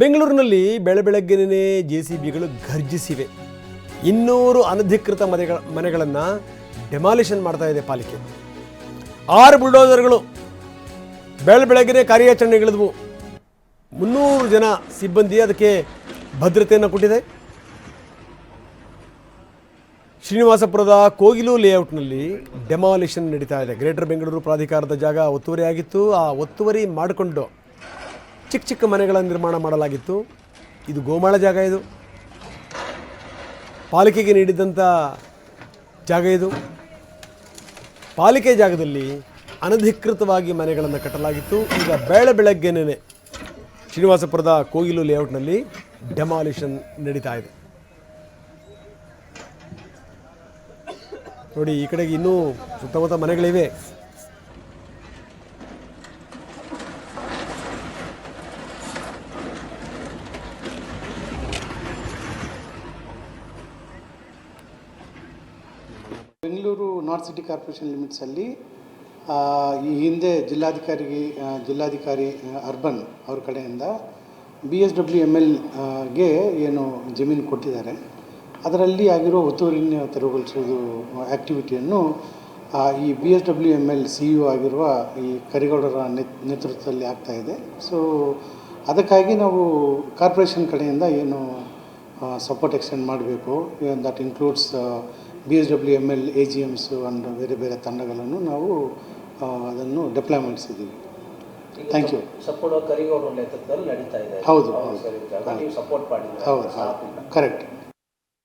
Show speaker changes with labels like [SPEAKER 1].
[SPEAKER 1] ಬೆಂಗಳೂರಿನಲ್ಲಿ ಬೆಳಗ್ಗೆನೇ ಜೆಸಿಬಿಗಳು ಘರ್ಜಿಸಿವೆ. 200 ಅನಧಿಕೃತ ಮನೆಗಳನ್ನು ಡೆಮಾಲಿಷನ್ ಮಾಡ್ತಾ ಇದೆ ಪಾಲಿಕೆ. 6 ಬುಲ್ಡೋಸರ್ಗಳು ಬೆಳಗ್ಗೆನೇ ಕಾರ್ಯಾಚರಣೆಗಿಳಿದವು. 300 ಜನ ಸಿಬ್ಬಂದಿ ಅದಕ್ಕೆ ಭದ್ರತೆಯನ್ನು ಕೊಟ್ಟಿದೆ. ಶ್ರೀನಿವಾಸಪುರದ ಕೋಗಿಲು ಲೇಔಟ್ನಲ್ಲಿ ಡೆಮಾಲಿಷನ್ ನಡೀತಾ ಇದೆ. ಗ್ರೇಟರ್ ಬೆಂಗಳೂರು ಪ್ರಾಧಿಕಾರದ ಜಾಗ ಒತ್ತುವರಿ ಆಗಿತ್ತು. ಆ ಒತ್ತುವರಿ ಮಾಡಿಕೊಂಡು ಚಿಕ್ಕ ಚಿಕ್ಕ ಮನೆಗಳ ನಿರ್ಮಾಣ ಮಾಡಲಾಗಿತ್ತು. ಇದು ಗೋಮಾಳ ಜಾಗ, ಇದು ಪಾಲಿಕೆಗೆ ನೀಡಿದಂಥ ಜಾಗ. ಇದು ಪಾಲಿಕೆ ಜಾಗದಲ್ಲಿ ಅನಧಿಕೃತವಾಗಿ ಮನೆಗಳನ್ನು ಕಟ್ಟಲಾಗಿತ್ತು. ಈಗ ಬೆಳಗ್ಗೆನೇ ಶ್ರೀನಿವಾಸಪುರದ ಕೋಗಿಲು ಲೇಔಟ್ನಲ್ಲಿ ಡೆಮಾಲಿಷನ್ ನಡೀತಾ ಇದೆ. ನೋಡಿ, ಈ ಕಡೆಗೆ ಇನ್ನೂ ಸುತ್ತಮುತ್ತ ಮನೆಗಳಿವೆ.
[SPEAKER 2] ಬೆಂಗಳೂರು ನಾರ್ತ್ ಸಿಟಿ ಕಾರ್ಪೊರೇಷನ್ ಲಿಮಿಟ್ಸಲ್ಲಿ ಈ ಹಿಂದೆ ಜಿಲ್ಲಾಧಿಕಾರಿ ಅರ್ಬನ್ ಅವ್ರ ಕಡೆಯಿಂದ BSWMLಗೆ ಏನು ಜಮೀನು ಕೊಟ್ಟಿದ್ದಾರೆ, ಅದರಲ್ಲಿ ಆಗಿರೋ ಒತ್ತುವರಿನ ತೆರವುಗೊಳಿಸೋದು ಆ್ಯಕ್ಟಿವಿಟಿಯನ್ನು ಈ BSWML CEO ಆಗಿರುವ ಈ ಕರಿಗೌಡರ ನೇತೃತ್ವದಲ್ಲಿ ಆಗ್ತಾಯಿದೆ. ಸೊ ಅದಕ್ಕಾಗಿ ನಾವು ಕಾರ್ಪೊರೇಷನ್ ಕಡೆಯಿಂದ ಏನು ಸಪೋರ್ಟ್ ಎಕ್ಸ್ಟೆಂಡ್ ಮಾಡಬೇಕು, that includes BSWML AGMs and ಬೇರೆ ಬೇರೆ ತಂಡಗಳನ್ನು ನಾವು ಅದನ್ನು ಡಿಪ್ಲಾಯ್ ಮಾಡಿಸಿದ್ದೀವಿ. Thank you.
[SPEAKER 3] ಸಪೋರ್ಟ್ ಕರಿಗೌಡರ ನೇತೃತ್ವದಲ್ಲಿ ನಡೀತಾ ಇದೆ.
[SPEAKER 2] ಹೌದು,
[SPEAKER 3] ಸಪೋರ್ಟ್ ಮಾಡಿ.
[SPEAKER 2] ಹೌದು, ಕರೆಕ್ಟ್.